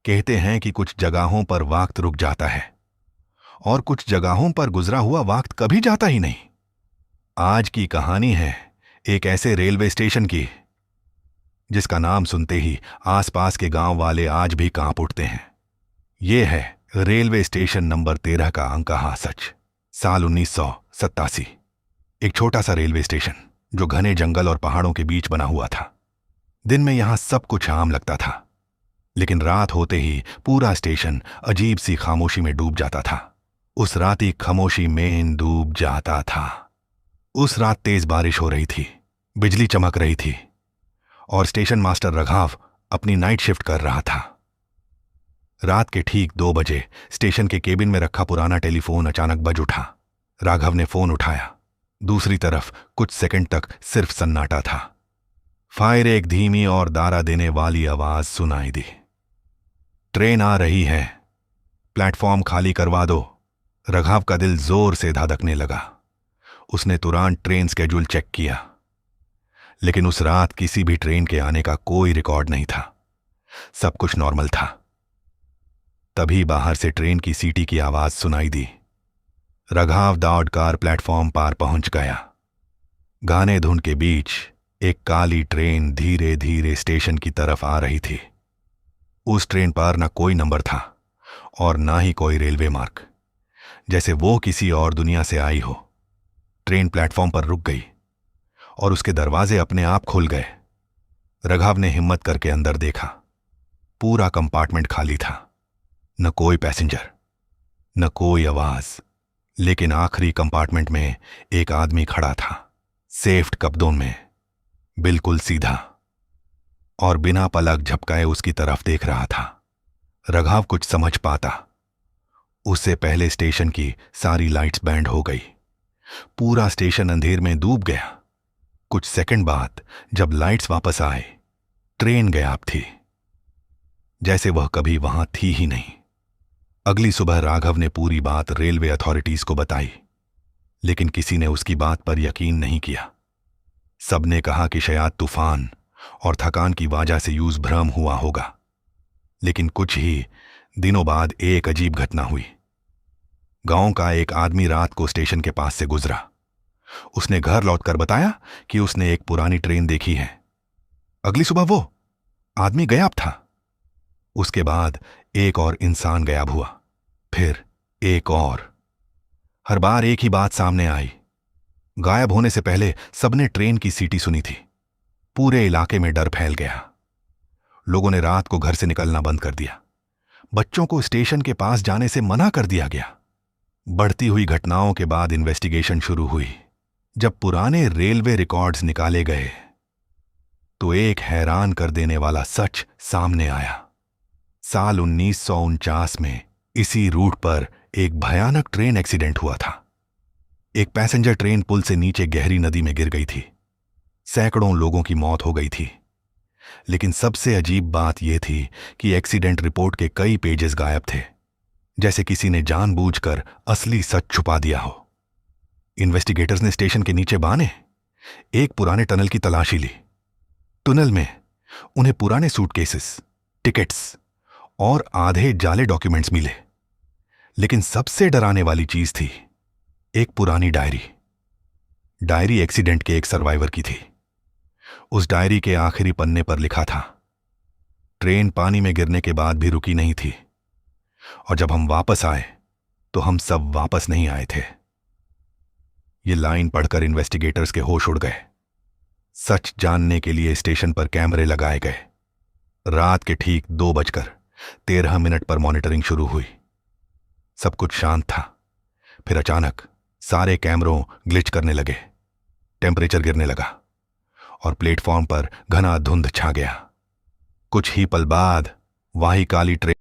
कहते हैं कि कुछ जगहों पर वक्त रुक जाता है और कुछ जगहों पर गुजरा हुआ वक्त कभी जाता ही नहीं। आज की कहानी है एक ऐसे रेलवे स्टेशन की जिसका नाम सुनते ही आसपास के गांव वाले आज भी कांप उठते हैं। ये है रेलवे स्टेशन नंबर 13 का अंकहा सच। साल 1987। एक छोटा सा रेलवे स्टेशन जो घने जंगल और पहाड़ों के बीच बना हुआ था। दिन में यहां सब कुछ आम लगता था, लेकिन रात होते ही पूरा स्टेशन अजीब सी खामोशी में डूब जाता था। उस रात ही खामोशी में डूब जाता था। उस रात तेज बारिश हो रही थी, बिजली चमक रही थी और स्टेशन मास्टर रघाव अपनी नाइट शिफ्ट कर रहा था। रात के ठीक 2 बजे स्टेशन के केबिन में रखा पुराना टेलीफोन अचानक बज उठा। राघव ने फोन उठाया। दूसरी तरफ कुछ सेकंड तक सिर्फ सन्नाटा था। फायर एक धीमी और दारा देने वाली आवाज सुनाई दी। ट्रेन आ रही है, प्लेटफॉर्म खाली करवा दो। रघाव का दिल जोर से धड़कने लगा। उसने तुरंत ट्रेन स्केड्यूल चेक किया, लेकिन उस रात किसी भी ट्रेन के आने का कोई रिकॉर्ड नहीं था। सब कुछ नॉर्मल था। तभी बाहर से ट्रेन की सीटी की आवाज सुनाई दी। रघाव दौड़कर प्लेटफॉर्म पार पहुंच गया। गाने धुन के बीच एक काली ट्रेन धीरे धीरे स्टेशन की तरफ आ रही थी। उस ट्रेन पर न कोई नंबर था और ना ही कोई रेलवे मार्ग, जैसे वो किसी और दुनिया से आई हो। ट्रेन प्लेटफॉर्म पर रुक गई और उसके दरवाजे अपने आप खुल गए। रघाव ने हिम्मत करके अंदर देखा। पूरा कंपार्टमेंट खाली था। न कोई पैसेंजर, न कोई आवाज, लेकिन आखिरी कंपार्टमेंट में एक आदमी खड़ा था, सेफ्ट कपड़ों में, बिल्कुल सीधा और बिना पलक झपकाए उसकी तरफ देख रहा था। रघाव कुछ समझ पाता उससे पहले स्टेशन की सारी लाइट्स बैंड हो गई। पूरा स्टेशन अंधेर में डूब गया। कुछ सेकंड बाद जब लाइट्स वापस आए, ट्रेन गायब थी, जैसे वह कभी वहां थी ही नहीं। अगली सुबह राघव ने पूरी बात रेलवे अथॉरिटीज को बताई, लेकिन किसी ने उसकी बात पर यकीन नहीं किया। सबने कहा कि शायद तूफान और थकान की वजह से यूज भ्रम हुआ होगा। लेकिन कुछ ही दिनों बाद एक अजीब घटना हुई। गांव का एक आदमी रात को स्टेशन के पास से गुजरा। उसने घर लौटकर बताया कि उसने एक पुरानी ट्रेन देखी है। अगली सुबह वो आदमी गायब था। उसके बाद एक और इंसान गायब हुआ, फिर एक और। हर बार एक ही बात सामने आई। गायब होने से पहले सबने ट्रेन की सीटी सुनी थी। पूरे इलाके में डर फैल गया। लोगों ने रात को घर से निकलना बंद कर दिया। बच्चों को स्टेशन के पास जाने से मना कर दिया गया। बढ़ती हुई घटनाओं के बाद इन्वेस्टिगेशन शुरू हुई। जब पुराने रेलवे रिकॉर्ड्स निकाले गए तो एक हैरान कर देने वाला सच सामने आया। साल 1949 में इसी रूट पर एक भयानक ट्रेन एक्सीडेंट हुआ था। एक पैसेंजर ट्रेन पुल से नीचे गहरी नदी में गिर गई थी। सैकड़ों लोगों की मौत हो गई थी। लेकिन सबसे अजीब बात यह थी कि एक्सीडेंट रिपोर्ट के कई पेजेस गायब थे, जैसे किसी ने जानबूझकर असली सच छुपा दिया हो। इन्वेस्टिगेटर्स ने स्टेशन के नीचे बाने एक पुराने टनल की तलाशी ली। टनल में उन्हें पुराने सूटकेसेस, टिकट्स और आधे जाले डॉक्यूमेंट्स मिले। लेकिन सबसे डराने वाली चीज थी एक पुरानी डायरी। डायरी एक्सीडेंट के एक सर्वाइवर की थी। उस डायरी के आखिरी पन्ने पर लिखा था, ट्रेन पानी में गिरने के बाद भी रुकी नहीं थी और जब हम वापस आए तो हम सब वापस नहीं आए थे। ये लाइन पढ़कर इन्वेस्टिगेटर्स के होश उड़ गए। सच जानने के लिए स्टेशन पर कैमरे लगाए गए। रात के ठीक 2:13 पर मॉनिटरिंग शुरू हुई। सब कुछ शांत था। फिर अचानक सारे कैमरों ग्लिच करने लगे। टेम्परेचर गिरने लगा और प्लेटफॉर्म पर घना धुंध छा गया। कुछ ही पल बाद वही काली ट्रेन